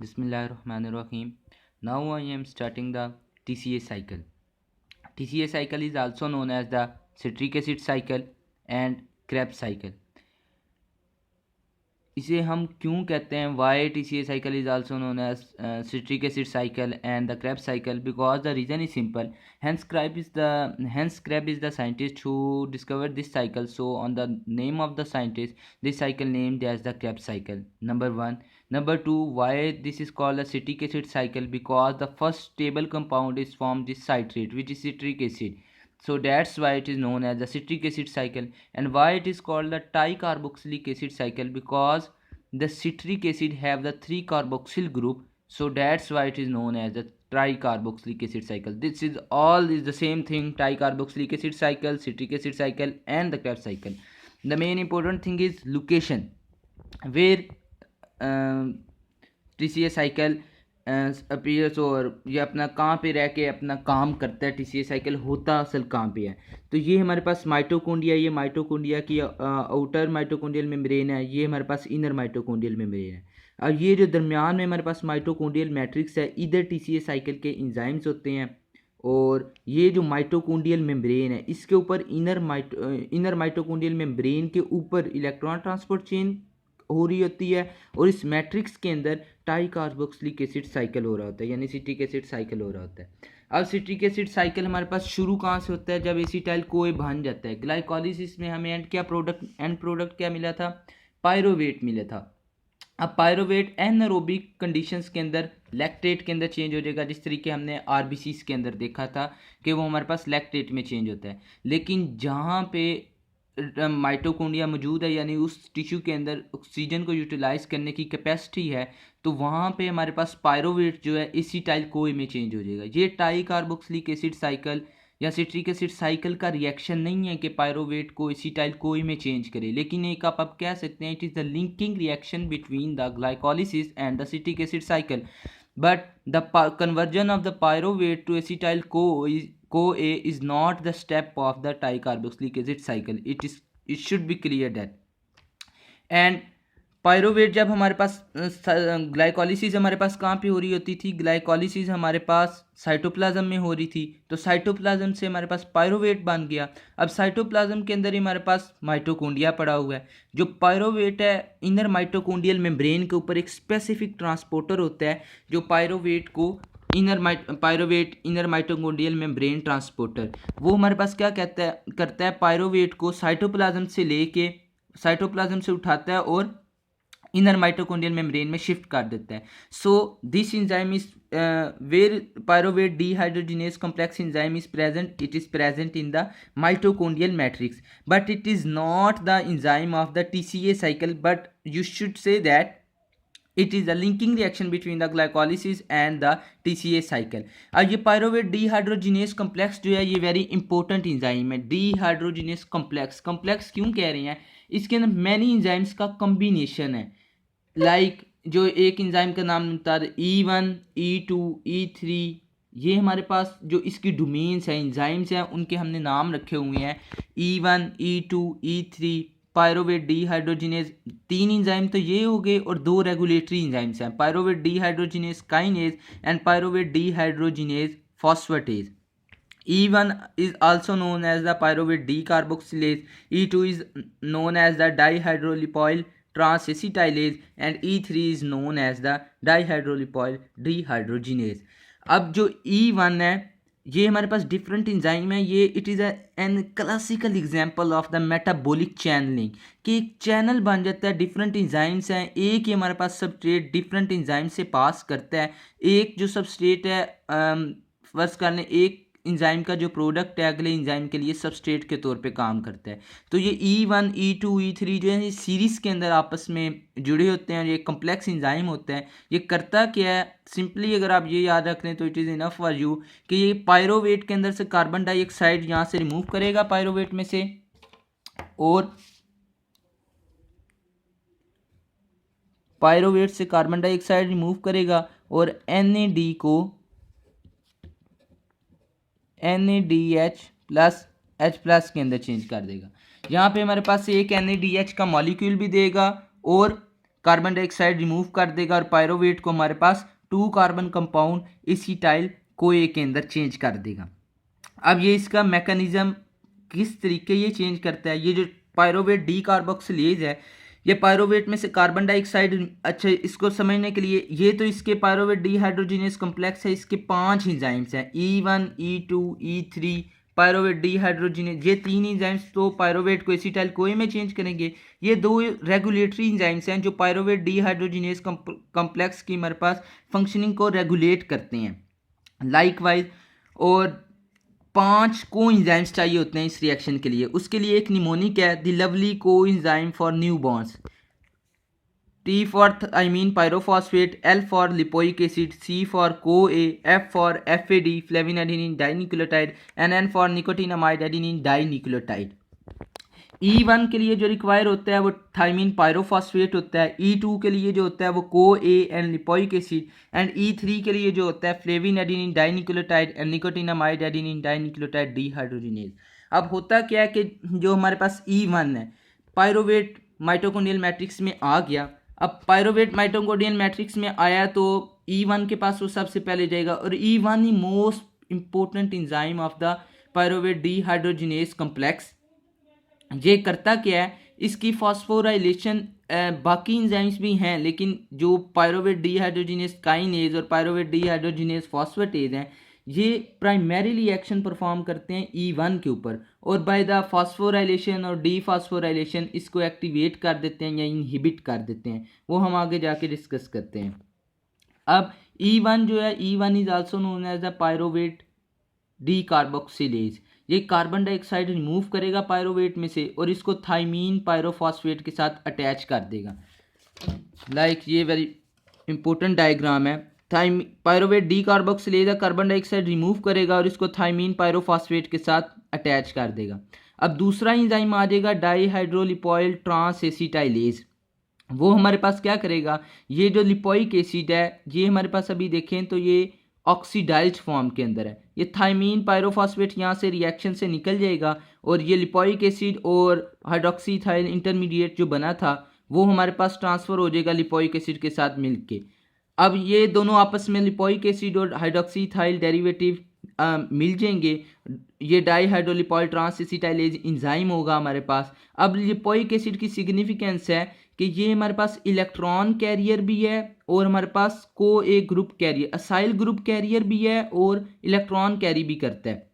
Bismillahirrahmanirrahim. Now I am starting the TCA cycle. TCA cycle is also known as the citric acid cycle and Krebs cycle. इसे हम क्यों कहते हैं why T C A cycle is also known as citric acid cycle and the Krebs cycle because the reason is simple. Hence Krebs is the scientist who discovered this cycle, so on the name of the scientist this cycle named as the Krebs cycle. Number 1. Number 2, why this is called a citric acid cycle? Because the first stable compound is formed this citrate, which is citric acid. So that's why it is known as the citric acid cycle. And why it is called the tricarboxylic acid cycle? Because the citric acid have the 3 carboxyl group, so that's why it is known as the tricarboxylic acid cycle. This is all is the same thing: tricarboxylic acid cycle, citric acid cycle and the Krebs cycle. The main important thing is location where TCA cycle appears, और ये अपना कहाँ पे रह के अपना काम करता है. TCA साइकिल होता असल कहाँ पे है? तो ये हमारे पास माइटोकॉन्ड्रिया, ये माइटोकॉन्ड्रिया की आउटर माइटोकॉन्ड्रियल मेम्ब्रेन है, ये हमारे पास इनर माइटोकॉन्ड्रियल मेम्ब्रेन है. और ये जो दरमियान में हमारे पास माइटोकॉन्ड्रियल मैट्रिक्स है, इधर TCA साइकिल के इंजाइम्स होते हैं. और ये जो माइटोकॉन्ड्रियल मेम्ब्रेन है इसके ऊपर इनर माइटोकॉन्ड्रियल मेम्ब्रेन के ऊपर इलेक्ट्रॉन ट्रांसपोर्ट चेन हो रही होती है, और इस मैट्रिक्स के अंदर ट्राइकार्बोक्सिलिक एसिड साइकिल हो रहा होता है, यानी सिट्रिक एसिड साइकिल हो रहा होता है. अब सिट्रिक एसिड साइकिल हमारे पास शुरू कहाँ से होता है? जब एसिटाइल कोए बन जाता है. ग्लाइकोलिसिस में हमें एंड प्रोडक्ट क्या मिला था? पायरोवेट मिला था. अब पायरोवेट एनारोबिक कंडीशंस के अंदर लैक्टेट के अंदर चेंज हो जाएगा, जिस तरीके हमने आरबीसीज के अंदर देखा था कि वो हमारे पास लैक्टेट में चेंज होता है. लेकिन जहाँ पे माइटोकॉन्ड्रिया मौजूद है, यानी उस टिश्यू के अंदर ऑक्सीजन को यूटिलाइज करने की कैपेसिटी है, तो वहाँ पे हमारे पास पायरोवेट जो है एसिटाइल कोए में चेंज हो जाएगा. ये ट्राइकार्बोक्सिलिक एसिड साइकिल या सिट्रिक एसिड साइकिल का रिएक्शन नहीं है कि पायरोवेट को एसिटाइल कोए में चेंज करे, लेकिन एक आप कह सकते हैं it is the linking reaction between the glycolysis and the citric acid cycle. But the conversion of the pyruvate to acetyl CoA is not the step of the tricarboxylic acid cycle. It should be clear that. And pyruvate जब हमारे पास glycolysis हमारे पास कहाँ पे हो रही होती थी? Glycolysis हमारे पास साइटोप्लाज्म में हो रही थी, तो साइटोप्लाज्म से हमारे पास पायरोवेट बन गया. अब साइटोप्लाज्म के अंदर ही हमारे पास माइटोकॉन्ड्रिया पड़ा हुआ है. जो पायरोवेट है इनर माइटोकॉन्ड्रियल मेम्ब्रेन के ऊपर एक स्पेसिफिक ट्रांसपोर्टर होता है जो पायरोवेट को इनर माइटोकॉन्ड्रियल मेम्ब्रेन ट्रांसपोर्टर, वो हमारे पास क्या करता है पायरोवेट को साइटोप्लाज्म से लेके साइटोप्लाज्म से उठाता है और इनर माइटोकॉन्ड्रियल मेम्ब्रेन में शिफ्ट कर देता है. So this enzyme is where pyruvate dehydrogenase complex enzyme is present. It is present in the mitochondrial matrix, but it is not the enzyme of the TCA cycle, but you should say that it is the linking reaction between the glycolysis and the TCA cycle. अब ये pyruvate dehydrogenase complex जो है ये very important enzyme है. Dehydrogenase complex complex क्यों कह रहे हैं? इसके अंदर मैनी एंजाइम्स का कम्बिनेशन है. लाइक जो एक एंजाइम का नाम बता है E1, E2, E3, ये हमारे पास जो इसकी डोमेन्स हैं एंजाइम्स हैं उनके हमने नाम रखे हुए हैं. E1, E2, E3 pyruvate dehydrogenase 3 enzyme तो ये हो गए, और 2 रेगुलेटरी एंजाइम्स हैं, pyruvate dehydrogenase kinase and pyruvate dehydrogenase phosphatase. E1 is also known as the pyruvate decarboxylase, E2 is known as the dihydrolipoyl transacetylase and E3 is known as the dihydrolipoyl dehydrogenase. अब जो E1 है ये हमारे पास different enzyme है. ये it is an classical example of the metabolic channelling, कि एक channel बन जाता है, डिफरेंट एंजाइम्स हैं, एक ही हमारे पास सबस्ट्रेट डिफरेंट एंजाइम से पास करता है. एक जो सबस्ट्रेट है फर्स्ट करने एक एंजाइम का जो प्रोडक्ट है अगले एंजाइम के लिए सबस्ट्रेट के तौर पे काम करता है. तो ये E1, E2, E3 जो है ये सीरीज़ के अंदर आपस में जुड़े होते हैं, ये कम्प्लेक्स एंजाइम होते हैं. ये करता क्या है? सिंपली अगर आप ये याद रख लें तो it is enough for you कि ये पायरोवेट के अंदर से कार्बन डाइऑक्साइड यहाँ से रिमूव करेगा पायरोवेट में से, और पायरोवेट से कार्बन डाइऑक्साइड रिमूव करेगा और NAD को NADH प्लस H प्लस के अंदर चेंज कर देगा. यहाँ पे हमारे पास एक NADH का मॉलिक्यूल भी देगा और कार्बन डाइऑक्साइड रिमूव कर देगा और पायरोवेट को हमारे पास 2 कार्बन कंपाउंड एसीटाइल कोए के अंदर चेंज कर देगा। अब ये इसका मैकेनिज्म किस तरीके ये चेंज करता है, ये जो पायरोवेट डी कार्बोक्सिलेज है, ये पायरोवेट में से कार्बन डाइऑक्साइड, अच्छा इसको समझने के लिए, ये तो इसके पायरोवेट डी हाइड्रोजिनेस कॉम्प्लेक्स है, इसके 5 एंजाइम्स हैं, E1 E2 E3 pyruvate D हाइड्रोजिनेस, ये 3 एंजाइम्स तो पायरोवेट को एसीटाइल कोए में चेंज करेंगे। ये 2 रेगुलेटरी एंजाइम्स हैं जो पायरोवेट डी हाइड्रोजिनेस कॉम्प्लेक्स की हमारे पास फंक्शनिंग को रेगुलेट करते हैं। लाइकवाइज और 5 को एंजाइम्स चाहिए होते हैं इस रिएक्शन के लिए। उसके लिए एक निमोनिक है, द लवली को enzyme for new bonds, T for thymine pyrophosphate, L for lipoic acid, C for CoA, F for FAD flavineadenine dinucleotide, and N for nicotinamide adenine dinucleotide। E1 के लिए जो रिक्वायर होता है वो thymine pyrophosphate होता है, E2 के लिए जो होता है वो CoA and lipoic acid, and E3 के लिए जो होता है flavin adenine dinucleotide and nicotinamide adenine dinucleotide dehydrogenase. अब होता क्या है कि जो हमारे पास E1 है पायरोवेट माइटोकॉन्ड्रियल मैट्रिक्स में आ गया। अब पायरोवेट माइटोकॉन्ड्रियल मैट्रिक्स में आया तो E1 के पास वो सबसे पहले जाएगा, और E1 he most important enzyme of the pyruvate dehydrogenase complex. ये करता क्या है, इसकी फॉस्फोराइलेशन बाकी एंजाइम्स भी हैं, लेकिन जो पायरोवेट डीहाइड्रोजिनेज काइनेज और पायरोवेट डीहाइड्रोजिनेज फॉस्फेटेज हैं ये प्राइमरीली एक्शन परफॉर्म करते हैं E1 के ऊपर, और बाय द फॉस्फोराइलेशन और डीफॉस्फोराइलेशन इसको एक्टिवेट कर देते हैं या इनहिबिट कर देते हैं, वो हम आगे जाके डिस्कस करते हैं। अब E1 जो है, E1 is also known as the pyruvate decarboxylase. ये कार्बन डाइऑक्साइड रिमूव करेगा पायरोवेट में से और इसको थाइमीन पायरोफॉस्फेट के साथ अटैच कर देगा। ये वेरी इंपॉर्टेंट डायग्राम है। Pyruvate D carboxylase carbon dioxide remove करेगा और इसको थाइमीन पायरोफॉस्फेट के साथ अटैच कर देगा। अब दूसरा एंजाइम आ जाएगा डाईहाइड्रोलिपोइल ट्रांसएसिटाइलेज। वो हमारे पास क्या करेगा, ये जो लिपोइक एसिड है ये हमारे पास अभी देखें तो ये ऑक्सीडाइज्ड फॉर्म के अंदर है, ये थाइमीन पायरोफॉस्फेट यहाँ से रिएक्शन से निकल जाएगा और ये लिपोइक एसिड और हाइड्रोक्सीथाइल इंटरमीडिएट जो बना था वो हमारे पास ट्रांसफ़र हो जाएगा लिपोइक एसिड के साथ मिलके। अब ये दोनों आपस में लिपोइक एसिड और हाइड्रोक्सीथाइल डेरिवेटिव मिल जाएंगे, ये डाईहाइड्रोलिपोइल ट्रांसएसिटाइलेज एंजाइम होगा हमारे पास। अब लिपोइक एसिड की सिग्निफिकेंस है कि ये हमारे पास इलेक्ट्रॉन कैरियर भी है और हमारे पास को एक group carrier, acyl group carrier भी है और इलेक्ट्रॉन कैरी भी करता है।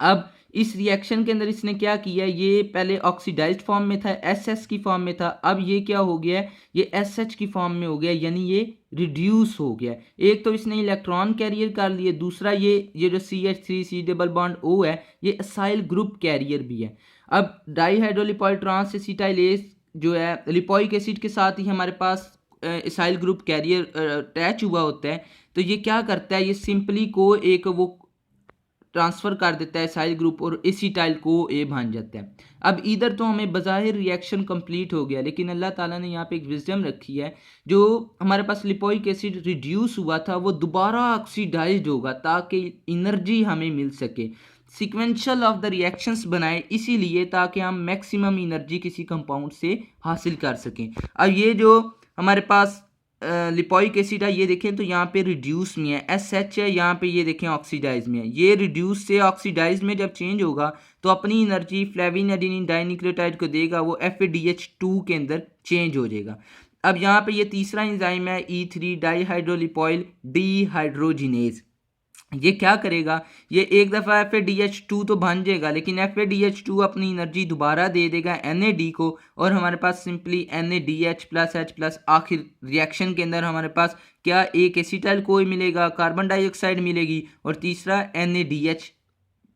अब इस रिएक्शन के अंदर इसने क्या किया, ये पहले ऑक्सीडाइज्ड फॉर्म में था, SS की फॉर्म में था, अब ये क्या हो गया, ये SH की फॉर्म में हो गया, यानी ये रिड्यूस हो गया। एक तो इसने इलेक्ट्रॉन कैरियर कर लिए, दूसरा ये जो CH3C डबल बॉन्ड O है ये असाइल ग्रुप कैरियर भी है। अब डाईहाइड्रोलिपोइल ट्रांसएसिटाइलेज जो है लिपोइक एसिड के साथ ही हमारे पास एसाइल ग्रुप कैरियर अटैच हुआ होता है, तो ये क्या करता है, ये सिंपली को एक वो ट्रांसफ़र कर देता है एसाइल ग्रुप और एसिटाइल को ए बन जाता है। अब इधर तो हमें बज़ाहिर रिएक्शन कंप्लीट हो गया, लेकिन अल्लाह ताला ने यहाँ पे एक विजडम रखी है, जो हमारे पास लिपोइक एसिड रिड्यूस हुआ था वो दोबारा ऑक्सीडाइज्ड होगा ताकि एनर्जी हमें मिल सके। सीक्वेंशियल ऑफ द रिएक्शंस बनाए इसीलिए ताकि हम मैक्सिमम एनर्जी किसी कंपाउंड से हासिल कर सकें। अब ये जो हमारे पास लिपोइक एसिड है ये देखें तो यहाँ पे रिड्यूस में है, SH है, यहाँ पे ये देखें ऑक्सीडाइज में है। ये रिड्यूस से ऑक्सीडाइज में जब चेंज होगा तो अपनी एनर्जी फ्लेविन एडेनिन डाइन्यूक्लियोटाइड को देगा, वो FADH2 के अंदर चेंज हो जाएगा। अब यहाँ पे ये तीसरा एंजाइम है E3 डाईहाइड्रोलिपोइल डीहाइड्रोजिनेज। ये क्या करेगा, ये एक दफ़ा FADH2 तो बन जाएगा, लेकिन FADH2 अपनी एनर्जी दोबारा दे देगा NAD को और हमारे पास simply NADH plus H plus आखिर रिएक्शन के अंदर हमारे पास क्या एक एसिटाइल कोई मिलेगा, कार्बन डाइऑक्साइड मिलेगी और तीसरा NADH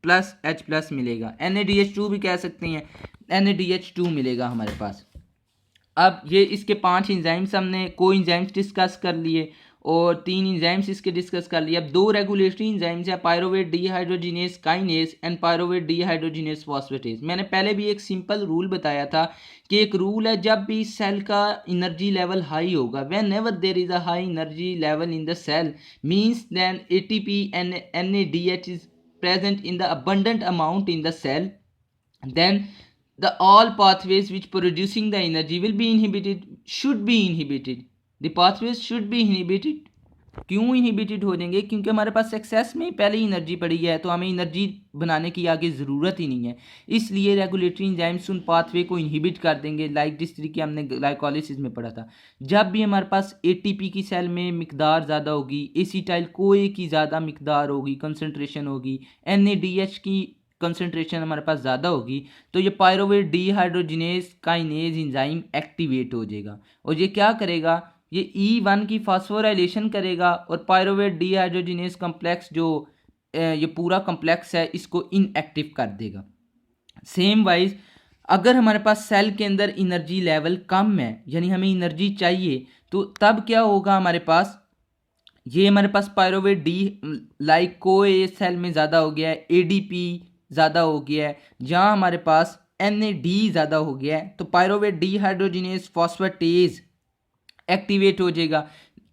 प्लस H प्लस मिलेगा, NADH2 भी कह सकते हैं, NADH2 मिलेगा हमारे पास। अब ये इसके 5 एंजाइम्स हमने को एंजाइम्स डिस्कस कर लिए और 3 एंजाइम्स इसके डिस्कस कर लिए। अब 2 रेगुलेटरी एंजाइम्स है, pyruvate dehydrogenase kinase and pyruvate dehydrogenase phosphatase. मैंने पहले भी एक सिंपल रूल बताया था कि एक रूल है, जब भी सेल का एनर्जी लेवल हाई होगा, whenever there is a high energy level in the cell means then ATP and NADH is present in the abundant amount in the cell, then the all pathways which producing the energy will be inhibited, should be inhibited. The pathways should be inhibited. क्यों inhibited हो जाएंगे? क्योंकि हमारे पास access में ही पहले ही energy पड़ी है, तो हमें एनर्जी बनाने की आगे ज़रूरत ही नहीं है, इसलिए रेगुलेटरी एंजाइम्स उन पाथवे को इनहिबिट कर देंगे, लाइक जिस तरीके हमने ग्लाइकोलिसिस में पढ़ा था। जब भी हमारे पास एटीपी की सेल में मिकदार ज़्यादा होगी, एसिटाइल कोए की ज़्यादा मिकदार होगी, कंसनट्रेशन होगी, NADH की कंसनट्रेशन हमारे पास ज़्यादा होगी, तो ये pyruvate dehydrogenase kinase enzyme activate हो जाएगा और ये क्या करेगा, ये E1 की फास्फोराइलेशन करेगा और पायरोवेट डीहाइड्रोजिनेज कम्प्लेक्स जो ये पूरा कम्प्लेक्स है इसको इनएक्टिव कर देगा। सेम वाइज अगर हमारे पास सेल के अंदर एनर्जी लेवल कम है, यानी हमें एनर्जी चाहिए, तो तब क्या होगा, हमारे पास ये हमारे पास पायरोवेट डी लाइक कोए सेल में ज़्यादा हो गया है, ADP ज़्यादा हो गया है, जहाँ हमारे पास NAD ज़्यादा हो गया है, तो पायरोवेट डीहाइड्रोजिनेज फॉस्फेटेज एक्टिवेट हो जाएगा।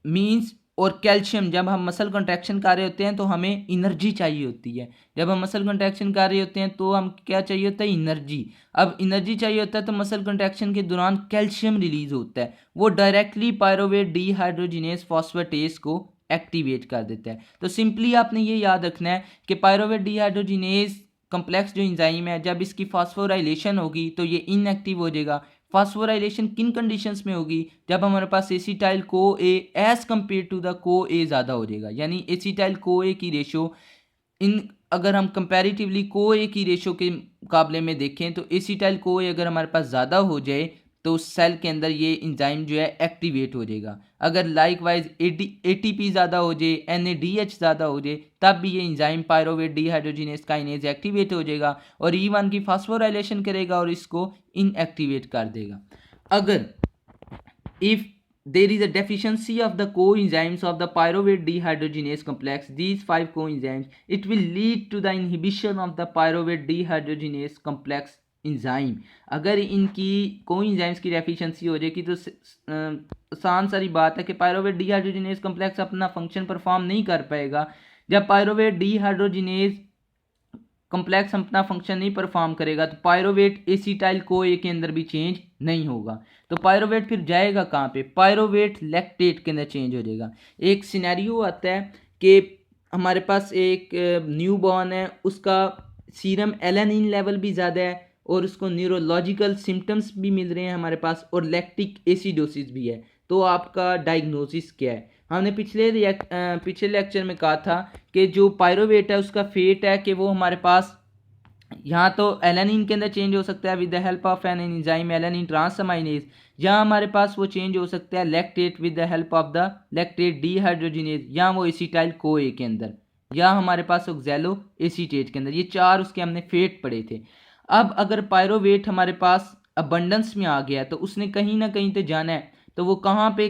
मींस और कैल्शियम, जब हम मसल कंट्रैक्शन कर रहे होते हैं तो हमें एनर्जी चाहिए होती है, जब हम मसल कंट्रैक्शन कर रहे होते हैं तो हम क्या चाहिए होता है, एनर्जी। अब एनर्जी चाहिए होता है तो मसल कंट्रैक्शन के दौरान कैल्शियम रिलीज होता है, वो डायरेक्टली पायरोवेट डीहाइड्रोजिनेज फॉस्फेटेज को एक्टिवेट कर देता है। तो सिंपली आपने ये याद रखना है कि पायरोवेट डीहाइड्रोजिनेज कम्प्लेक्स जो एंजाइम है, जब इसकी फास्फोराइलेशन होगी तो ये इनएक्टिव हो जाएगा। फास्फोराइलेशन किन कंडीशंस में होगी, जब हमारे पास acetyl co A as compare to the co A ज़्यादा हो जाएगा, यानी एसिटाइल को ए की रेशो इन अगर हम कंपैरेटिवली को ए की रेशो के मुकाबले में देखें तो एसिटाइल को ए अगर हमारे पास ज़्यादा हो जाए तो सेल के अंदर ये इंजाइम जो है एक्टिवेट हो जाएगा। अगर लाइक वाइज ATP ज़्यादा हो जाए, NADH ज़्यादा हो जाए, तब भी ये enzyme pyruvate dehydrogenase kinase activate हो जाएगा और E1 की फास्फोराइलेशन करेगा और इसको इनएक्टिवेट कर देगा। अगर if there is a deficiency of the coenzymes of the pyruvate dehydrogenase complex, these 5 coenzymes, it will lead to the inhibition of the pyruvate dehydrogenase complex enzyme। अगर इनकी कोएंजाइम्स की डेफिशिएंसी हो जाएगी तो आसान सारी बात है कि पायरोवेट डीहाइड्रोजिनेज कम्प्लेक्स अपना फंक्शन परफॉर्म नहीं कर पाएगा। जब पायरोवेट डीहाइड्रोजिनेज कम्प्लेक्स अपना फंक्शन नहीं परफॉर्म करेगा तो पायरोवेट एसिटाइल को ए के अंदर भी चेंज नहीं होगा, तो पायरोवेट फिर जाएगा कहाँ पे, पायरोवेट लैक्टेट के अंदर चेंज हो जाएगा। एक सिनेरियो आता है कि हमारे पास एक न्यू बॉर्न है, उसका सीरम एलानिन लेवल भी ज़्यादा है और उसको न्यूरोलॉजिकल सिम्टम्स भी मिल रहे हैं हमारे पास और लैक्टिक एसिडोसिस भी है, तो आपका डायग्नोसिस क्या है। हमने पिछले लेक्चर में कहा था कि जो पायरोवेट है उसका फेट है कि वो हमारे पास यहाँ तो एलानिन के अंदर चेंज हो सकता है with the help of an enzyme alanine transaminase, यहाँ हमारे पास वो चेंज हो सकता है lactate with the help of the lactate dehydrogenase, यहाँ वो एसिटाइल को ए के अंदर, या हमारे पास ऑक्सैलो एसीटेट के अंदर। ये चार उसके हमने फेट पढ़े थे। अब अगर पायरोवेट हमारे पास अबंडेंस में आ गया तो उसने कहीं ना कहीं तो जाना है, तो वो कहाँ पे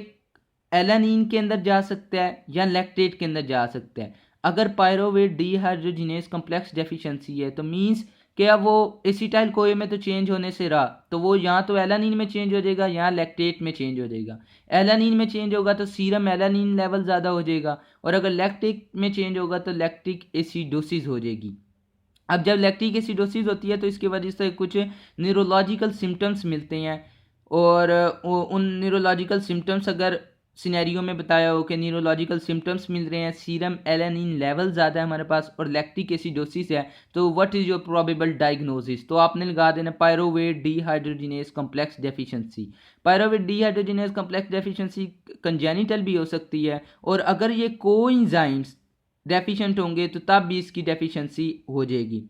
एलानिन के अंदर जा सकता है या लैक्टेट के अंदर जा सकता है। अगर पायरोवेट डीहाइड्रोजिनेज कम्प्लेक्स डेफिशिएंसी है तो मींस क्या वो एसिटाइल कोए में तो चेंज होने से रहा, तो वो यहाँ तो एलानिन में चेंज हो जाएगा, यहाँ लैक्टेट में चेंज हो जाएगा। एलानिन में चेंज होगा तो सीरम एलानिन लेवल ज़्यादा हो जाएगा और अगर लैक्टिक में चेंज होगा तो लैक्टिक एसिडोसिस हो जाएगी। अब जब लैक्टिक एसिडोसिस होती है तो इसकी वजह से कुछ न्यूरोलॉजिकल सिम्टम्स मिलते हैं और उन न्यूरोलॉजिकल सिम्टम्स अगर सिनेरियो में बताया हो कि न्यूरोलॉजिकल सिम्टम्स मिल रहे हैं, सीरम एलानिन लेवल ज़्यादा है हमारे पास और लैक्टिक एसिडोसिस है, तो what is your probable diagnosis, तो आपने लगा देना pyruvate dehydrogenase complex deficiency. Pyruvate dehydrogenase complex deficiency congenital भी हो सकती है और अगर ये कोएंजाइम्स डेफिशिएंट होंगे तो तब भी इसकी डेफिशिएंसी हो जाएगी।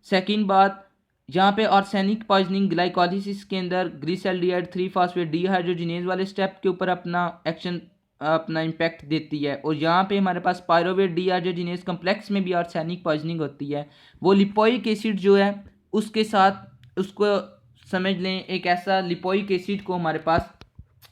सेकंड बात, यहाँ पे आर्सेनिक पॉइजनिंग ग्लाइकोलिसिस के अंदर ग्लिसरॉल्डिहाइड 3 फास्फेट डीहाइड्रोजिनेज वाले स्टेप के ऊपर अपना इम्पैक्ट देती है और यहाँ पे हमारे पास पायरोवेट डीहाइड्रोजिनेज कम्प्लेक्स में भी आर्सेनिक पॉइजनिंग होती है। वो लिपोइक एसिड जो है उसके साथ उसको समझ लें एक ऐसा लिपोइक एसिड को हमारे पास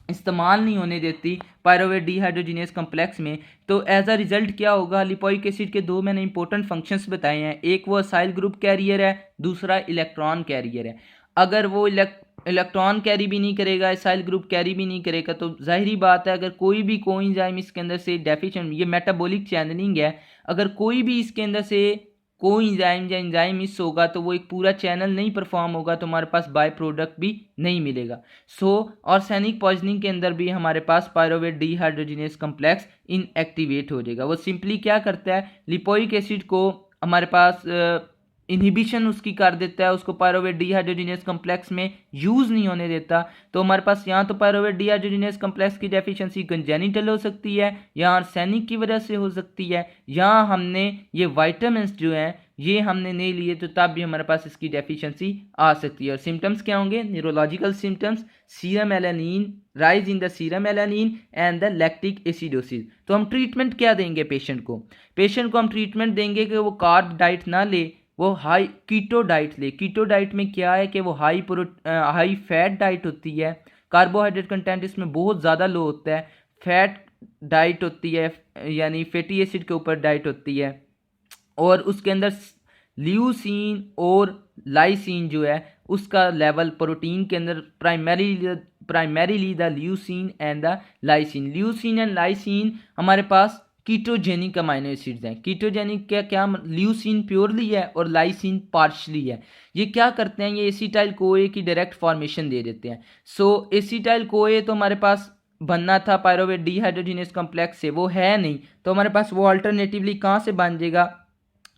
इस्तेमाल नहीं होने देती पायरोवेट डीहाइड्रोजिनेज कम्प्लेक्स में, तो एज अ रिजल्ट क्या होगा, लिपोइक एसिड के दो मैंने इंपॉर्टेंट फंक्शंस बताए हैं, एक वो असाइल ग्रुप कैरियर है, दूसरा इलेक्ट्रॉन कैरियर है। अगर वो इलेक्ट्रॉन कैरी भी नहीं करेगा, असाइल ग्रुप कैरी भी नहीं करेगा, तो जाहिर बात है अगर कोई भी कोएंजाइम इसके अंदर से डेफिशिएंट, ये मेटाबॉलिक चैनलिंग है, अगर कोई भी इसके अंदर से कोई एंजाइम या एंजाइम मिस होगा तो वो एक पूरा चैनल नहीं परफॉर्म होगा, तो हमारे पास बाय प्रोडक्ट भी नहीं मिलेगा। ऑर्सेनिक पॉइजनिंग के अंदर भी हमारे पास पायरोवेट डिहाइड्रोजिनेस कम्प्लेक्स इनएक्टिवेट हो जाएगा। वो सिंपली क्या करता है, लिपोइक एसिड को हमारे पास इनहिबिशन उसकी कर देता है, उसको पायरोवेट डिहाइड्रोजिनेस कम्प्लेक्स में यूज़ नहीं होने देता। तो हमारे पास यहाँ तो पायरोवेट डिहाइड्रोजिनेस कम्प्लेक्स की डेफिशिएंसी कंजेनिटल हो सकती है, या आर्सेनिक की वजह से हो सकती है, या हमने ये वाइटामिन्स जो हैं ये हमने नहीं लिए तो तब भी हमारे पास इसकी डेफिशिएंसी आ सकती है। और सिम्टम्स क्या होंगे, neurological symptoms, serum alanine, rise in the serum alanine and the lactic acidosis. तो हम ट्रीटमेंट क्या देंगे पेशेंट को हम ट्रीटमेंट देंगे कि वो कार्ब डाइट ना ले, वो हाई कीटो डाइट ले। कीटो डाइट में क्या है कि वो हाई फैट डाइट होती है, कार्बोहाइड्रेट कंटेंट इसमें बहुत ज़्यादा लो होता है, फैट डाइट होती है, यानी फैटी एसिड के ऊपर डाइट होती है, और उसके अंदर ल्यूसीन और लाइसीन जो है उसका लेवल प्रोटीन के अंदर primarily the leucine and the lysine. Leucine and lysine हमारे पास कीटोजेनिक अमाइनो एसिड्स हैं। कीटोजेनिक क्या ल्यूसीन प्योरली है और लाइसीन पार्शली है। ये क्या करते हैं, ये एसिटाइल कोए की डायरेक्ट फॉर्मेशन दे देते हैं। एसिटाइल कोए तो हमारे पास बनना था पायरोवेट डिहाइड्रोजिनेस कॉम्प्लेक्स से, वो है नहीं, तो हमारे पास वो अल्टरनेटिवली कहाँ से बन जाएगा,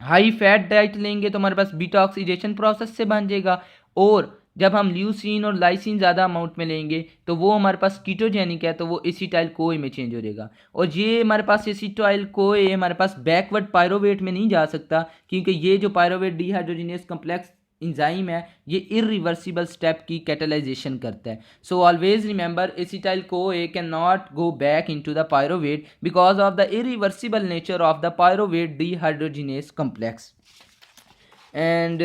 हाई फैट डाइट लेंगे तो हमारे पास बीटा ऑक्सीडेशन प्रोसेस से बन जाएगा। और जब हम ल्यूसीन और लाइसीन ज़्यादा अमाउंट में लेंगे तो वो हमारे पास कीटोजेनिक है, तो वो एसिटाइल कोए में चेंज हो जाएगा। और ये हमारे पास एसिटाइल कोए हमारे पास बैकवर्ड पायरोवेट में नहीं जा सकता, क्योंकि ये जो पायरोवेट डिहाइड्रोजिनेस कम्प्लेक्स इंजाइम है ये इरिवर्सिबल स्टेप की कैटलाइजेशन करता है। So always remember acetyl CoA can not go back into the pyruvate because of the irreversible nature of the pyruvate dehydrogenase complex. And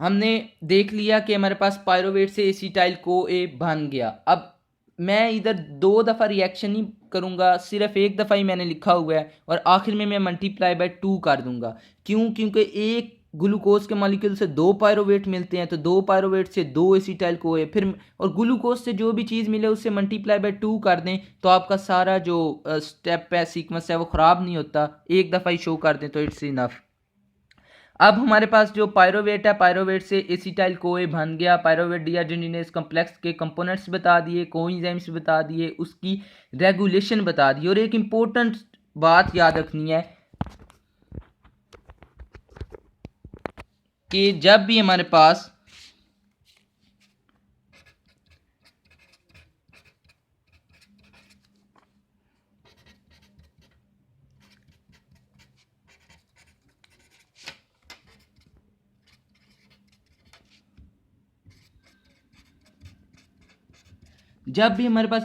हमने देख लिया कि हमारे पास पायरोवेट से एसिटाइल कोए बन गया। अब मैं इधर 2 दफ़ा रिएक्शन नहीं करूँगा, सिर्फ एक दफ़ा ही मैंने लिखा हुआ है, और आखिर में मैं मल्टीप्लाई बाय 2 कर दूंगा। क्यों, क्योंकि एक ग्लूकोज के मॉलिक्यूल से 2 पायरोवेट मिलते हैं, तो 2 पायरोवेट से 2 एसिटाइल कोए, फिर और ग्लूकोज से जो भी चीज़ मिले उससे मल्टीप्लाई बाय 2 कर दें, तो आपका सारा जो स्टेप है, सीक्वेंस है, वो ख़राब नहीं होता। एक दफ़ा ही शो कर दें तो इट्स इनफ। अब हमारे पास जो पायरोवेट है, पायरोवेट से एसिटाइल कोए बन गया, पायरोवेट डिहाइड्रोजिनेस कॉम्प्लेक्स के कंपोनेंट्स बता दिए, कोएंजाइम्स बता दिए, उसकी रेगुलेशन बता दी। और एक इम्पोर्टेंट बात याद रखनी है कि जब भी हमारे पास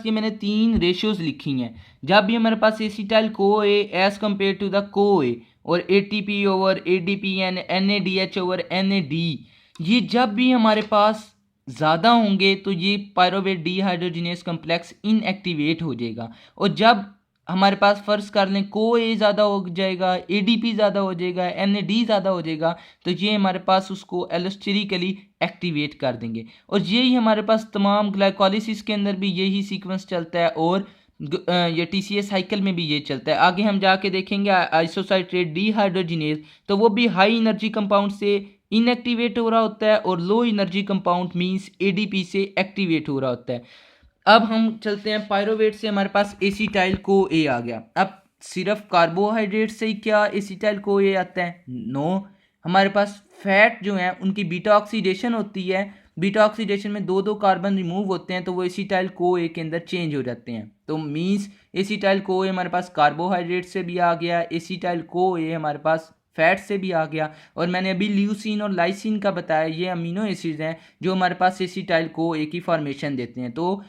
ये मैंने 3 रेशियोज लिखी हैं, जब भी हमारे पास acetyl CoA as compare to the CoA और ATP over ADP and NADH over NAD, ये जब भी हमारे पास ज़्यादा होंगे तो ये पायरोवेट डिहाइड्रोजिनेस कम्प्लेक्स इनएक्टिवेट हो जाएगा। और जब हमारे पास फ़र्ज कर लें कोए ज़्यादा हो जाएगा, एडीपी ज़्यादा हो जाएगा, एनएडी ज़्यादा हो जाएगा, तो ये हमारे पास उसको एलोस्टेरिकली एक्टिवेट कर देंगे। और यही हमारे पास तमाम ग्लाइकोलिसिस के अंदर भी यही सीक्वेंस चलता है, और ये टीसीए साइकिल में भी ये चलता है। आगे हम जाके देखेंगे आइसोसाइट्रेट डिहाइड्रोजिनेज, तो वो भी हाई एनर्जी कंपाउंड से इनएक्टिवेट हो रहा होता है, और low energy compound means ADP से एक्टिवेट हो रहा होता है। अब हम चलते हैं पायरोवेट से हमारे पास एसिटाइल को ए आ गया। अब सिर्फ कार्बोहाइड्रेट से ही क्या एसिटाइल को ए आता है? नो, हमारे पास फैट जो है उनकी बीटा ऑक्सीडेशन होती है, बीटा ऑक्सीडेशन में 2 कार्बन रिमूव होते हैं, तो वो एसिटाइल को ए के अंदर चेंज हो जाते हैं। तो मीन्स एसिटाइल को ए हमारे पास कार्बोहाइड्रेट से भी आ गया, एसिटाइल को ए हमारे पास फैट से भी आ गया। और मैंने अभी ल्यूसीन और लाइसिन का बताया, ये अमीनो एसिड्स हैं जो हमारे पास एसिटाइल को ए की फॉर्मेशन देते हैं। तो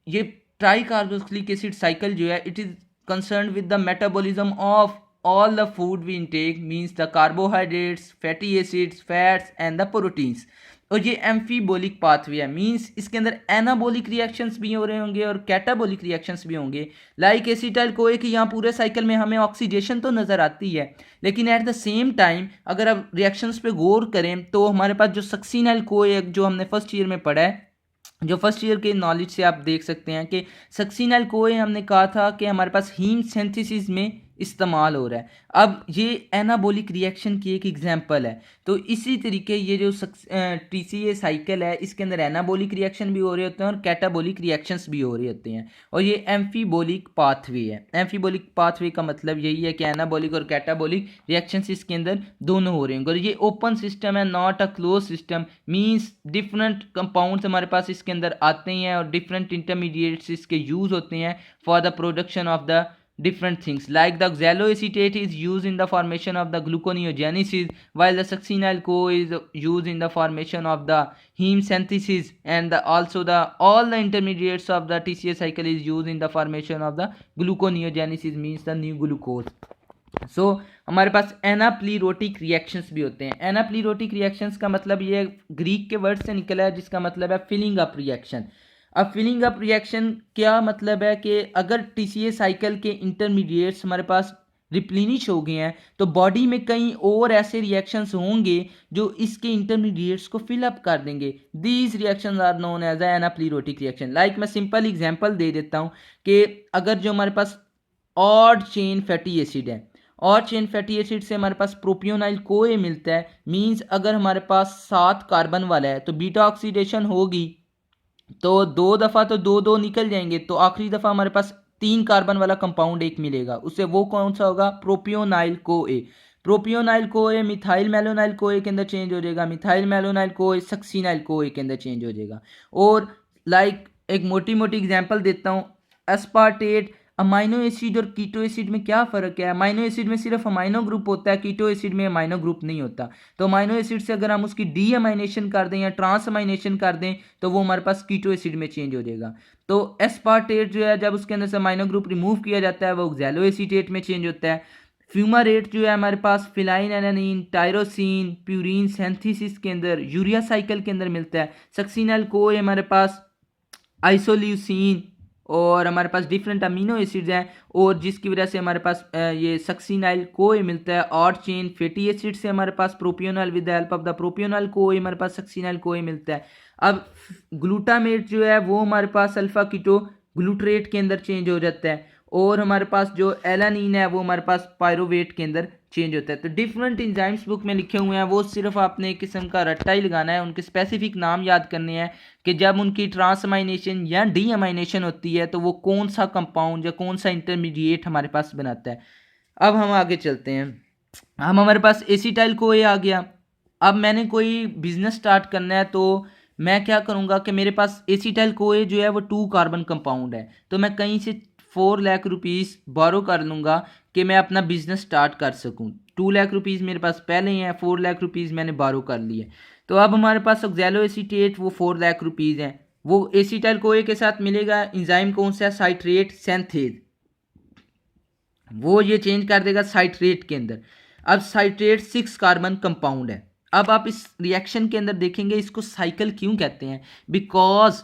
ये ट्राई कार्बोक्सिलिक एसिड साइकिल जो है it is concern with the metabolism of all the food we intake, means the carbohydrates, fatty acids, fats and the proteins. और ये एम्फीबोलिक पाथवे है, मींस इसके अंदर एनाबोलिक रिएक्शंस भी हो रहे होंगे और कैटाबोलिक रिएक्शंस भी होंगे। लाइक एसिटाइल कोए की यहाँ पूरे साइकिल में हमें ऑक्सीडेशन तो नज़र आती है, लेकिन एट द सेम टाइम अगर आप रिएक्शंस पे गौर करें तो हमारे पास जो सक्सिनाइल कोए जो हमने फर्स्ट ईयर में पढ़ा है, जो फर्स्ट ईयर के नॉलेज से आप देख सकते हैं कि सक्सिनाइल कोए हमने कहा था कि हमारे पास हीम सिंथेसिस में इस्तेमाल हो रहा है। अब ये एनाबॉलिक रिएक्शन की एक एग्जांपल है। तो इसी तरीके ये जो टीसीए साइकिल है इसके अंदर एनाबॉलिक रिएक्शन भी हो रहे होते हैं और कैटाबॉलिक रिएक्शंस भी हो रहे होते हैं, और ये एम्फीबॉलिक पाथवे है। एम्फीबॉलिक पाथवे का मतलब यही है कि एनाबॉलिक और कैटाबॉलिक रिएक्शंस इसके अंदर दोनों हो रहे हैं, और ये ओपन सिस्टम है, not a close system. Means different compounds हमारे पास इसके अंदर आते हैं और डिफरेंट इंटरमीडिएट्स इसके यूज होते हैं for the production of the different things, like the oxaloacetate is used in the formation of the gluconeogenesis, while the succinyl-CoA is used in the formation of the heme synthesis, and also the all the intermediates of the TCA cycle is used in the formation of the gluconeogenesis, means the new glucose. सो हमारे पास एनाप्लीरोटिक reactions भी होते हैं। एनाप्लीरोटिक reactions का मतलब ये Greek के word से निकला है जिसका मतलब है फिलिंग अप रिएक्शन। अब फिलिंग अप रिएक्शन क्या मतलब है कि अगर टीसीए साइकिल के इंटरमीडिएट्स हमारे पास रिप्लेनिश हो गए हैं तो बॉडी में कई और ऐसे रिएक्शंस होंगे जो इसके इंटरमीडिएट्स को फिल अप कर देंगे। These reactions are known as a anaplerotic reaction. Like मैं सिंपल एग्जांपल दे देता हूँ कि अगर जो हमारे पास ऑड चेन फैटी एसिड है, और चेन फैटी एसिड से हमारे पास प्रोपियोनाइल कोए मिलता है, मींस अगर हमारे पास 7 कार्बन वाला है तो बीटा ऑक्सीडेशन होगी तो 2 दफ़ा तो 2 निकल जाएंगे, तो आखिरी दफ़ा हमारे पास 3 कार्बन वाला कंपाउंड एक मिलेगा, उससे वो कौन सा होगा? प्रोपियोनाइल कोए। प्रोपियोनाइल कोए मिथाइल मेलोनाइल कोए के अंदर चेंज हो जाएगा, मिथाइल मेलोनाइल कोए सक्सीनाइल कोए के अंदर चेंज हो जाएगा। और लाइक एक मोटी मोटी एग्जांपल देता हूँ, एस्पार्टेट। अमाइनो एसिड और कीटो एसिड में क्या फ़र्क है? अमाइनो एसिड में सिर्फ अमाइनो ग्रुप होता है, कीटो एसिड में अमाइनो ग्रुप नहीं होता। तो अमाइनो एसिड से अगर हम उसकी डी अमाइनेशन कर दें या ट्रांस अमाइनेशन कर दें तो वो हमारे पास कीटो एसिड में चेंज हो जाएगा। तो एस्पार्टेट जो है जब उसके अंदर से अमाइनो ग्रुप रिमूव किया जाता है वो ऑक्सैलो एसीटेट में चेंज होता है। फ्यूमारेट जो है हमारे पास phenylalanine, tyrosine, purine synthesis के अंदर यूरिया साइकिल के अंदर मिलता है। सक्सीनाइल कोए हमारे पास आइसोल्यूसिन, और हमारे पास डिफरेंट अमीनो एसिड्स हैं, और जिसकी वजह से हमारे पास ये सक्सीनाइल कोए मिलता है। और चेन फैटी एसिड से हमारे पास propionyl with the help of the propionyl CoA हमारे पास सक्सीनाइल कोए मिलता है। अब ग्लूटामेट जो है वो हमारे पास अल्फा कीटो ग्लूट्रेट के अंदर चेंज हो जाता है, और हमारे पास जो एलानीन है वो हमारे पास पायरोवेट के अंदर चेंज होता है। तो डिफरेंट इंजाइम्स बुक में लिखे हुए हैं, वो सिर्फ आपने एक किस्म का रट्टा ही लगाना है, उनके स्पेसिफिक नाम याद करने हैं कि जब उनकी ट्रांसअमाइनेशन या डी अमाइनेशन होती है तो वो कौन सा कंपाउंड या कौन सा इंटरमीडिएट हमारे पास बनाता है। अब हम आगे चलते हैं। हम हमारे पास एसिटाइल कोए आ गया। अब मैंने कोई बिजनेस स्टार्ट करना है तो मैं क्या करूँगा कि मेरे पास एसिटाइल कोए जो है वो 2 कार्बन कंपाउंड है, तो मैं कहीं से 4 लाख रुपीज़ बोरो कर लूँगा कि मैं अपना बिजनेस स्टार्ट कर सकूँ। 2 लाख रुपीज़ मेरे पास पहले ही हैं, 4 लाख रुपीज़ मैंने बोरो कर लिए। तो अब हमारे पास ऑक्सैलो एसीटेट वो 4 लाख रुपीज़ हैं, वो एसिटाइल कोए के साथ मिलेगा। इंजाइम कौन सा है? साइट्रेट सिंथेज, वो ये चेंज कर देगा साइट्रेट के अंदर। अब साइट्रेट 6 कार्बन कंपाउंड है। अब आप इस रिएक्शन के अंदर देखेंगे इसको साइकिल क्यों कहते हैं? Because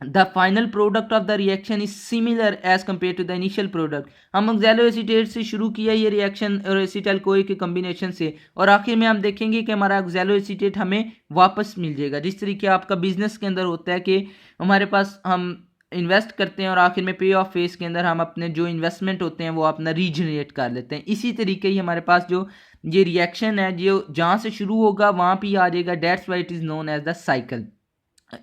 the final product of the reaction is similar as compare to the initial product. हम ऑक्सैलो एसीटेट से शुरू किया ये रिएक्शन और एसिटाइल कोए के कम्बिनेशन से, और आखिर में हम देखेंगे कि हमारा ऑक्सैलो एसीटेट हमें वापस मिल जाएगा। जिस तरीके आपका बिजनेस के अंदर होता है कि हमारे पास हम इन्वेस्ट करते हैं और आखिर में पे ऑफ फेस के अंदर हम अपने जो इन्वेस्टमेंट होते हैं वो अपना रीजनरेट कर लेते हैं। इसी तरीके ही हमारे पास जो ये रिएक्शन है जो जहाँ से शुरू होगा वहाँ पे आ जाएगा। That's why it is known as the cycle.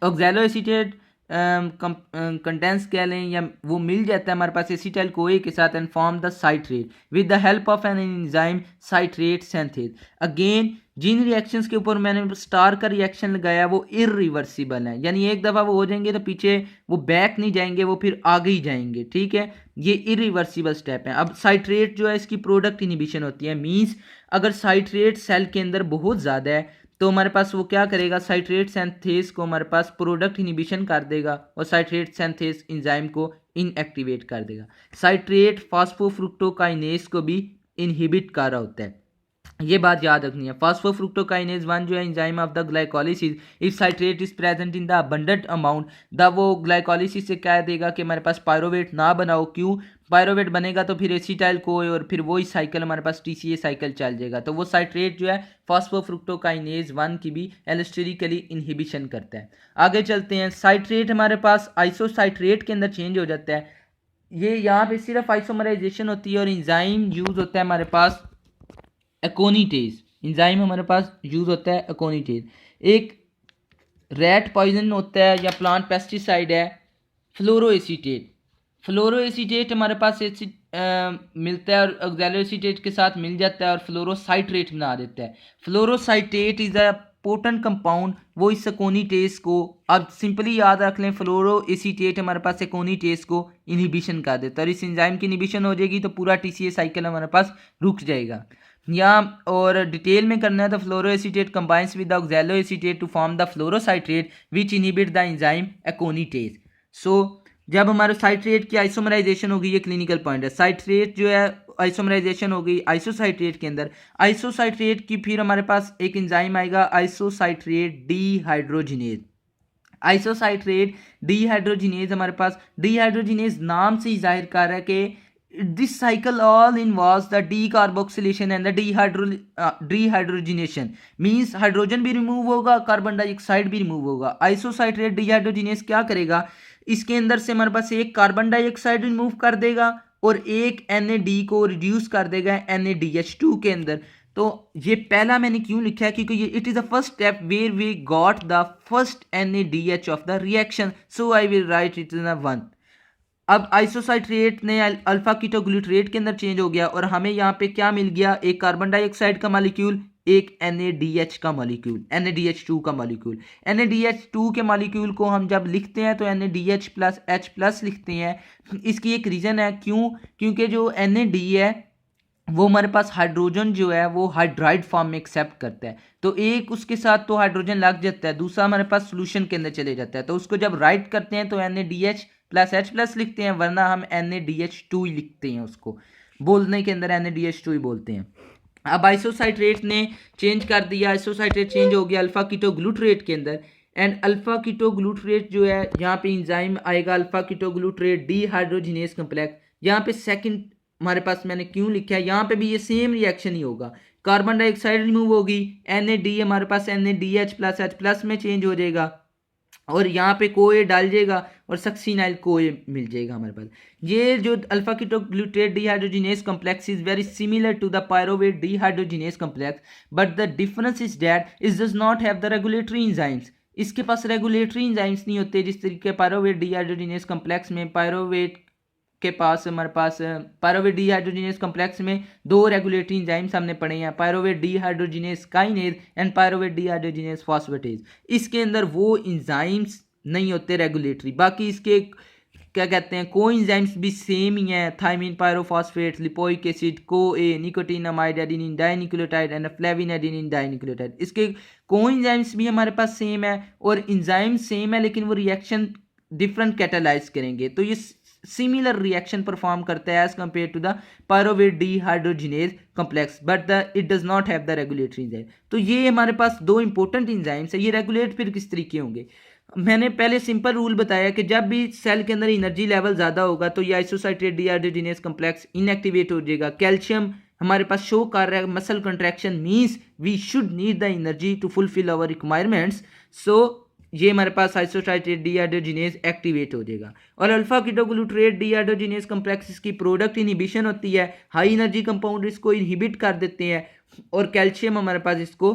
Oxaloacetate condense कह लें या वो मिल जाता है हमारे पास एसिटाइल कोए के साथ and form the citrate with the help of an enzyme citrate synthase. Again जिन रिएक्शंस के ऊपर मैंने स्टार का रिएक्शन लगाया वो इरिवर्सिबल है, यानी एक दफ़ा वो हो जाएंगे तो पीछे वो बैक नहीं जाएंगे, वो फिर आगे ही जाएंगे। ठीक है, ये इरिवर्सिबल स्टेप है। अब साइट्रेट जो है इसकी प्रोडक्ट इनिबिशन होती है, मीन्स अगर साइट्रेट सेल के अंदर बहुत ज़्यादा है तो हमारे पास वो क्या करेगा? साइट्रेट सिंथेज को हमारे पास प्रोडक्ट इनिबिशन कर देगा और साइट्रेट सिंथेज एंजाइम को इनएक्टिवेट कर देगा। साइट्रेट फास्फोफ्रुक्टोकाइनेज को भी इनहिबिट कर रहा होता है, ये बात याद रखनी है। फास्फोफ्रुक्टोकाइनेज 1 जो है enzyme of the glycolysis, if citrate is present in the abundant amount the वो ग्लाइकोलिसिस से कह देगा कि हमारे पास पायरोवेट ना बनाओ। क्यों? पायरोवेट बनेगा तो फिर एसिटाइल कोए और फिर वही साइकिल हमारे पास टीसीए साइकिल चल जाएगा। तो वो साइट्रेट जो है फास्फोफ्रुक्टोकाइनेज 1 की भी एलोस्टेरिकली इनहिबिशन करता है। आगे चलते हैं। साइट्रेट हमारे पास आइसोसाइट्रेट के अंदर चेंज हो जाता है। ये यहाँ पे सिर्फ आइसोमराइजेशन होती है और इंजाइम यूज़ होता है हमारे पास एकोनिटेज। इंजाइम हमारे पास यूज़ होता है एकोनिटेज। एक रैट पॉइजन होता है या प्लांट पेस्टिसाइड है फ्लोरोएसीटेट। फ्लोरोएसीटेट हमारे पास मिलता है और ऑक्सैलोएसीटेट के साथ मिल जाता है और फ्लोरोसाइट्रेट बना देता है। फ्लोरोसाइट्रेट इज़ अ पोटेंट कंपाउंड, वो इस एकोनिटेज को, अब सिंपली याद रख लें, फ्लोरोएसीटेट हमारे पास एकोनिटेज को इनहिबिशन कर देता है और इस एंजाइम की इनहिबिशन हो जाएगी तो पूरा टीसीए साइकिल हमारे पास रुक जाएगा। या और डिटेल में करना है तो fluoroacetate combines with the oxaloacetate to form the fluorocitrate which inhibit the enzyme aconitase. So जब हमारे साइट्रेट की आइसोमराइजेशन होगी, ये क्लिनिकल पॉइंट है, साइट्रेट जो है आइसोमराइजेशन होगी आइसोसाइट्रेट के अंदर, आइसोसाइट्रेट की फिर हमारे पास एक एंजाइम आएगा आइसोसाइट्रेट डीहाइड्रोजिनेज। आइसोसाइट्रेट डीहाइड्रोजिनेज हमारे पास, डीहाइड्रोजिनेज नाम से ही जाहिर कर रहा है कि this cycle all involves the decarboxylation and the dehydrogenation, means hydrogen भी रिमूव होगा, कार्बन डाइऑक्साइड भी रिमूव होगा। आइसोसाइट्रेट डीहाइड्रोजिनेज क्या करेगा, इसके अंदर से हमारे पास एक कार्बन डाइऑक्साइड रिमूव कर देगा और एक NAD को रिड्यूस कर देगा NADH2 के अंदर। तो ये पहला मैंने क्यों लिखा है, क्योंकि ये it is the first step where we got the first NADH of the reaction, so I will write it in 1। अब आइसोसाइट्रेट ने अल्फा कीटोग्लूटरेट के अंदर चेंज हो गया और हमें यहाँ पे क्या मिल गया, एक कार्बन डाइऑक्साइड का मॉलिक्यूल, एक NADH का मॉलिक्यूल, NADH2 का मॉलिक्यूल। NADH2 के मॉलिक्यूल को हम जब लिखते हैं तो NADH प्लस H प्लस लिखते हैं। इसकी एक रीज़न है, क्यों, क्योंकि जो NAD है वो हमारे पास हाइड्रोजन जो है वो हाइड्राइड फॉर्म में एक्सेप्ट करता है, तो एक उसके साथ तो हाइड्रोजन लग जाता है, दूसरा हमारे पास सोल्यूशन के अंदर चले जाता है, तो उसको जब राइट करते हैं तो NADH प्लस H प्लस लिखते हैं, वरना हम NADH2 ही लिखते हैं, उसको बोलने के अंदर NADH2 ही बोलते हैं। अब आइसोसाइट्रेट ने चेंज कर दिया, आइसोसाइट्रेट चेंज हो गया अल्फा कीटोग्लूटरेट के अंदर, एंड अल्फा कीटोग्लूटरेट जो है यहाँ पे इंजाइम आएगा अल्फा कीटोग्लूटरेट डीहाइड्रोजिनेज कॉम्प्लेक्स। यहाँ पे सेकंड हमारे पास मैंने क्यों लिखा है, यहाँ पे भी ये सेम रिएक्शन ही होगा, कार्बन डाइऑक्साइड रिमूव होगी, NAD हमारे पास NADH प्लस H प्लस में चेंज हो जाएगा और यहाँ पे कोए डाल जाएगा और सक्सीनाइल कोए मिल जाएगा हमारे पास। ये जो alpha ketoglutarate dehydrogenase complex is very similar to the pyruvate dehydrogenase complex, but the difference is that it does not have the regulatory enzymes. इसके पास रेगुलेटरी एंजाइम्स नहीं होते, जिस तरीके पायरोवेट डीहाइड्रोजिनेज कॉम्प्लेक्स में पायरोवेट के पास हमारे पास पायरोवेट डीहाइड्रोजिनेज कॉम्प्लेक्स में दो रेगुलेटरी एंजाइम्स हमने पढ़े हैं, pyruvate dehydrogenase kinase and pyruvate dehydrogenase phosphatase. इसके अंदर वो एंजाइम्स नहीं होते रेगुलेटरी, बाकी इसके क्या कहते हैं को एंजाइम्स भी सेम ही हैं, thiamine pyrophosphate, lipoic acid, CoA, nicotinamide, adenine dinucleotide and flavin adenine dinucleotide. इसके को एंजाइम्स भी हमारे पास सेम है और एंजाइम सेम है, लेकिन वो रिएक्शन डिफरेंट कैटालाइज करेंगे, तो ये सिमिलर रिएक्शन परफॉर्म करता है as compare to the pyruvate dehydrogenase complex, but it does not have the regulatory enzyme. तो ये हमारे पास दो इंपॉर्टेंट एंजाइम्स है। ये रेगुलेट फिर किस तरीके होंगे, मैंने पहले सिंपल रूल बताया कि जब भी सेल के अंदर एनर्जी लेवल ज़्यादा होगा तो ये आइसोसाइट्रेट डीहाइड्रोजिनेज कॉम्प्लेक्स इनएक्टिवेट हो जाएगा। कैल्शियम हमारे पास शो कर रहा है muscle contraction, means we should need the energy to fulfil our requirements, so ये हमारे पास आइसोसाइट्रेट डीहाइड्रोजिनेज एक्टिवेट हो जाएगा। और अल्फा कीटोग्लूटरेट डीहाइड्रोजिनेज कॉम्प्लेक्स की प्रोडक्ट इनहिबिशन होती है, हाई एनर्जी कंपाउंड इसको इनहिबिट कर देते हैं और कैल्शियम हमारे पास इसको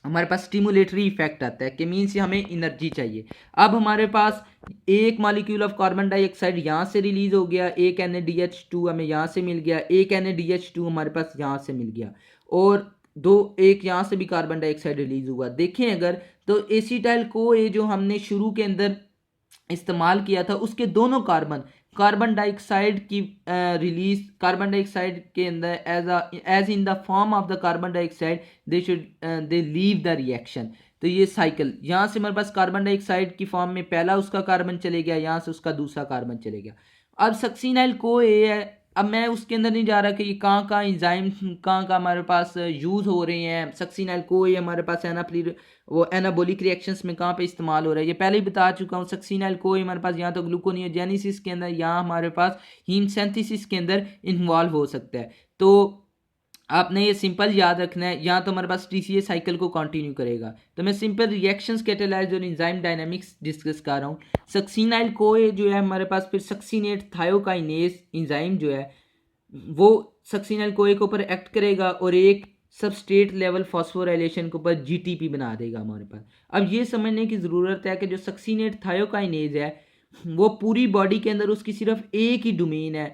हमारे पास स्टिमुलेटरी इफेक्ट आता है कि मीन्स हमें एनर्जी चाहिए। अब हमारे पास एक मॉलिक्यूल ऑफ कार्बन डाइऑक्साइड यहाँ से रिलीज हो गया, एक NADH2 हमें यहाँ से मिल गया, एक NADH2 हमारे पास यहाँ से मिल गया और एक यहाँ से भी कार्बन डाइऑक्साइड रिलीज हुआ। देखें अगर तो एसिटाइल को-ए जो हमने शुरू के अंदर इस्तेमाल किया था उसके दोनों कार्बन डाइऑक्साइड की रिलीज कार्बन डाइऑक्साइड के अंदर as in the form of the carbon dioxide they leave the reaction. तो ये साइकिल यहाँ से हमारे पास कार्बन डाइऑक्साइड की फॉर्म में पहला उसका कार्बन चले गया, यहाँ से उसका दूसरा कार्बन चले गया। अब सक्सीनाइल को-ए है, अब मैं उसके अंदर नहीं जा रहा कि ये कहाँ इंजाइम कहाँ हमारे पास यूज़ हो रहे हैं। सक्सीनाइल को-ए हमारे पास वो एनाबोलिक रिएक्शंस में कहाँ पे इस्तेमाल हो रहा है, ये पहले ही बता चुका हूँ। सक्सीनाइल को-ए हमारे पास यहाँ तो ग्लूकोनियोजेनेसिस के अंदर, यहाँ हमारे पास हीम सिंथेसिस के अंदर इन्वॉल्व हो सकता है। तो आपने ये सिंपल याद रखना है, यहाँ तो हमारे पास टीसीए साइकिल को कंटिन्यू करेगा। तो मैं सिंपल रिएक्शंस कैटेलाइज और एंजाइम डायनामिक्स डिस्कस कर रहा हूँ। सक्सीनाइल कोए जो है हमारे पास, फिर सक्सीनेट थायोकाइनेज एंजाइम जो है वो सक्सीनाइल कोए के ऊपर एक्ट करेगा और एक सबस्ट्रेट लेवल फॉस्फोराइलेशन के ऊपर जीटीपी बना देगा हमारे पास। अब ये समझने की ज़रूरत है कि जो सक्सीनेट थायोकाइनेज है वो पूरी बॉडी के अंदर उसकी सिर्फ एक ही डोमेन है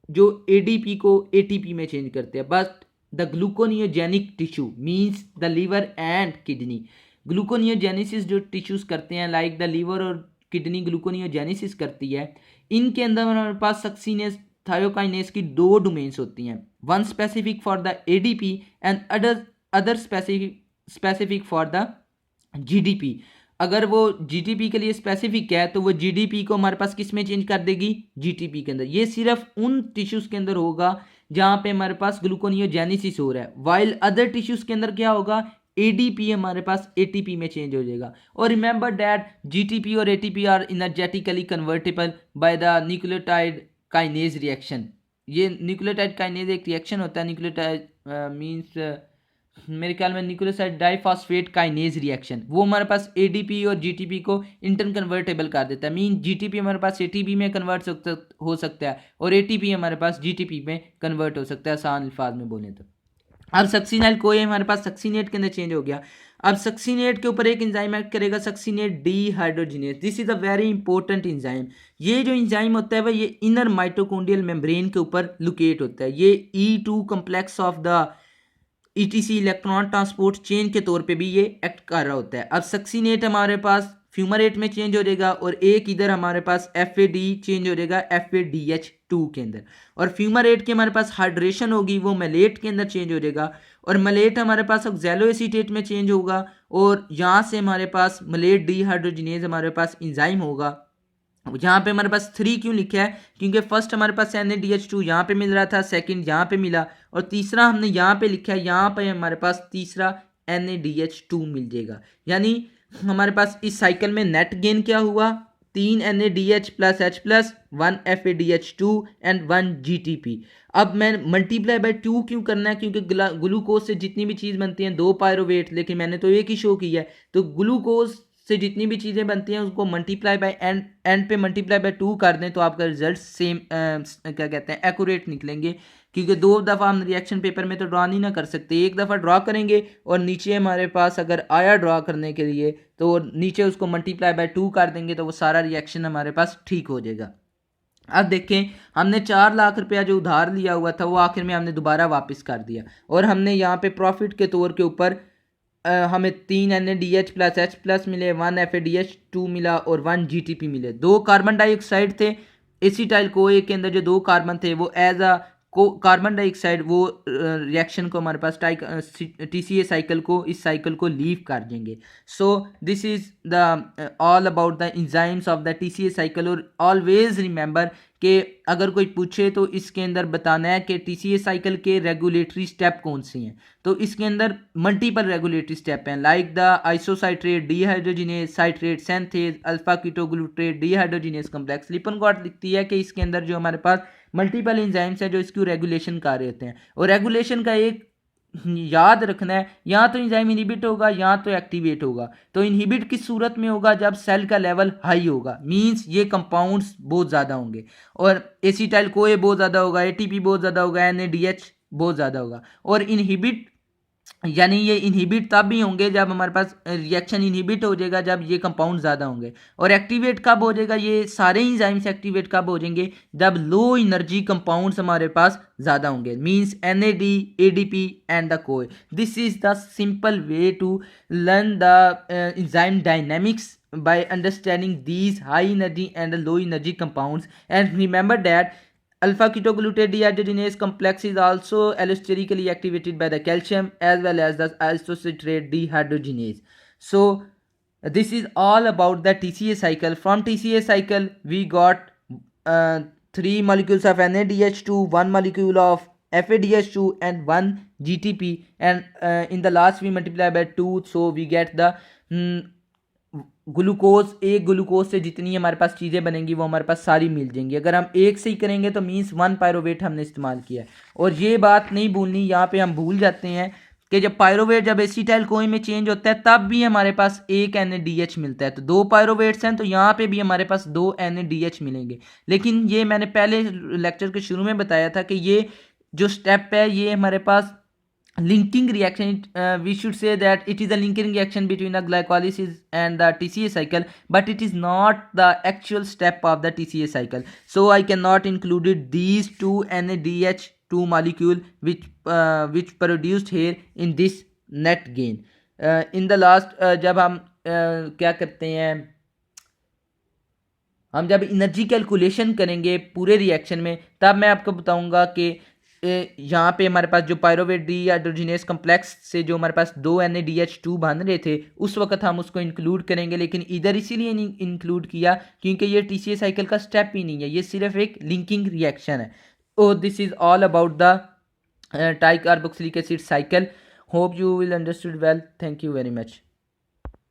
जो एडीपी को एटीपी में चेंज करते हैं। But the gluconeogenic tissue means the liver and kidney, gluconeogenesis जो टिश्यूज करते हैं लाइक द लीवर और किडनी ग्लूकोनियोजेनेसिस करती है, इनके अंदर हमारे पास सक्सीनेस थायोकाइनेस की दो डोमेन्स होती हैं, one specific for the ADP and other specific for the GDP. अगर वो जीटीपी के लिए स्पेसिफिक है तो वो जीडीपी को हमारे पास किस में चेंज कर देगी, जीटीपी के अंदर। ये सिर्फ उन टिश्यूज के अंदर होगा जहां पे हमारे पास ग्लूकोनियोजेनेसिस हो रहा है, वाइल अदर टिश्यूज के अंदर क्या होगा, एडीपी हमारे पास एटीपी में चेंज हो जाएगा। और रिमेंबर दैट जीटीपी और ATP are energetically convertible by the nucleotide kinase reaction. ये न्यूक्लियोटाइड काइनेज एक रिएक्शन होता है, न्यूक्लियोटाइड मींस मेरे ख्याल में न्यूक्लियोसाइड डाइफॉस्फेट काइनेज रिएक्शन, वो हमारे पास एडीपी और जीटीपी को इंटर कन्वर्टेबल कर देता है। मीन जीटीपी हमारे पास एटीपी में कन्वर्ट हो सकता है और एटीपी हमारे पास जीटीपी में कन्वर्ट हो सकता है, आसान अल्फाज में बोले तो। अब सक्सीनाइल कोई हमारे पास सक्सीनेट के अंदर चेंज हो गया। अब सक्सीनेट के ऊपर एक एंजाइम एक्ट करेगा, succinate dehydrogenase. This is a very important enzyme. ये जो एंजाइम होता है वह ये इनर माइटोकॉन्ड्रियल मेम्ब्रेन के ऊपर लोकेट होता है। ये E2 complex of the etc electron transport chain के तौर पे भी ये एक्ट कर रहा होता है। अब सक्सीनेट हमारे पास फ्यूमरेट में चेंज हो जाएगा और एक इधर हमारे पास FAD चेंज हो जाएगा FADH2 के अंदर, और फ्यूमरेट की हमारे पास हाइड्रेशन होगी वो मलेट के अंदर चेंज हो जाएगा, और मलेट हमारे पास ऑक्सैलो एसीटेट में चेंज होगा, और यहाँ से हमारे पास मलेट डीहाइड्रोजिनेज हमारे पास इंजाइम होगा। यहाँ पे हमारे पास 3 क्यों लिखा है, क्योंकि फर्स्ट हमारे पास NaDH2 यहाँ पे मिल रहा था, सेकंड यहाँ पे मिला, और तीसरा हमने यहाँ पे लिखा है, यहाँ पे हमारे पास तीसरा NaDH2 मिल जाएगा। यानी हमारे पास इस साइकिल में नेट गेन क्या हुआ, 3 NaDH plus H plus 1 FADH2 and 1 GTP। अब मैं मल्टीप्लाई बाय 2 क्यों करना है, क्योंकि ग्लूकोज से जितनी भी चीज़ बनती हैं 2 पायरोवेट, लेकिन मैंने तो एक ही शो किया है, तो ग्लूकोज से जितनी भी चीज़ें बनती हैं उसको मल्टीप्लाई बाय एंड पे मल्टीप्लाई बाय 2 कर दें तो आपका रिजल्ट सेम क्या कहते हैं एक्यूरेट निकलेंगे। क्योंकि 2 दफ़ा हम रिएक्शन पेपर में तो ड्रॉ नहीं ना कर सकते, एक दफ़ा ड्रॉ करेंगे और नीचे हमारे पास अगर आया ड्रॉ करने के लिए तो नीचे उसको मल्टीप्लाई बाय 2 कर देंगे तो वो सारा रिएक्शन हमारे पास ठीक हो जाएगा। अब देखें, हमने 4 लाख रुपया जो उधार लिया हुआ था वो आखिर में हमने दोबारा वापस कर दिया, और हमने यहाँ पे प्रॉफिट के तौर के ऊपर हमें 3 NaDH प्लस H प्लस मिले, 1 FADH2 मिला और 1 GTP मिले। 2 कार्बन डाइऑक्साइड थे एसिटाइल कोए के अंदर, जो 2 कार्बन थे वो एज अ कार्बन डाइऑक्साइड वो रिएक्शन को हमारे पास TCA साइकिल को, इस साइकिल को लीव कर देंगे। So this is the all about the enzymes of the TCA cycle. और ऑलवेज रिमेंबर कि अगर कोई पूछे तो इसके अंदर बताना है कि TCA साइकिल के रेगुलेटरी स्टेप कौन से हैं। तो इसके अंदर मल्टीपल रेगुलेटरी स्टेप हैं like the isocitrate dehydrogenase citrate synthase alpha ketoglutarate dehydrogenase complex. Lippincott लिखती है कि इसके अंदर जो हमारे पास मल्टीपल एंजाइम्स हैं जो इसकी रेगुलेशन कर रहे होते हैं, और रेगुलेशन का एक याद रखना है, या तो एंजाइम इनहिबिट होगा या तो एक्टिवेट होगा। तो इनहिबिट किस सूरत में होगा, जब सेल का लेवल हाई होगा, मींस ये कंपाउंड्स बहुत ज़्यादा होंगे, और एसिटाइल कोए बहुत ज़्यादा होगा, ATP बहुत ज़्यादा होगा, NaDH बहुत ज़्यादा होगा। और इनहिबिट यानी ये इनहिबिट तब भी होंगे जब हमारे पास रिएक्शन इनहिबिट हो जाएगा, जब ये कंपाउंड ज़्यादा होंगे। और एक्टिवेट कब हो जाएगा, ये सारे एंजाइम्स एक्टिवेट कब हो जाएंगे, जब लो एनर्जी कंपाउंड्स हमारे पास ज़्यादा होंगे, means NAD ADP and the CoA. This is the simple way to learn the enzyme dynamics by understanding these high energy and low energy compounds. And remember that alpha ketoglutarate dehydrogenase complex is also allosterically activated by the calcium as well as the isocitrate dehydrogenase. So this is all about the TCA cycle. From TCA cycle we got 3 molecules of NaDH2, 1 molecule of FADH2 and 1 GTP, and in the last we multiply by 2, so we get the glucose से जितनी हमारे पास चीज़ें बनेंगी वो हमारे पास सारी मिल जाएंगी। अगर हम एक से ही करेंगे तो मीन्स 1 पायरोवेट हमने इस्तेमाल किया है। और ये बात नहीं भूलनी, यहाँ पे हम भूल जाते हैं कि जब पायरोवेट जब एसिटाइल कोई में चेंज होता है तब भी हमारे पास एक NaDH मिलता है। तो 2 पायरोवेट्स हैं तो यहाँ पे भी हमारे पास 2 NaDH मिलेंगे। लेकिन ये मैंने पहले लेक्चर के शुरू में बताया था कि ये जो स्टेप है ये हमारे पास linking reaction, we should say that it is a linking reaction between the glycolysis and the TCA cycle, but it is not the actual step of the TCA cycle. So I cannot include these two NaDH2 molecule which produced here in this net gain. In the last जब हम क्या करते हैं, हम जब energy calculation करेंगे पूरे reaction में तब मैं आपको बताऊंगा कि यहाँ पे हमारे पास जो पायरोवेट डी हाइड्रोजिनेस कम्प्लेक्स से जो हमारे पास 2 NaDH2 बन रहे थे उस वक्त हम उसको इंक्लूड करेंगे, लेकिन इधर इसीलिए नहीं इंक्लूड किया क्योंकि ये TCA साइकिल का स्टेप ही नहीं है, ये सिर्फ एक लिंकिंग रिएक्शन है। और this is all about the tricarboxylic acid cycle. Hope you will understood well. Thank you very much.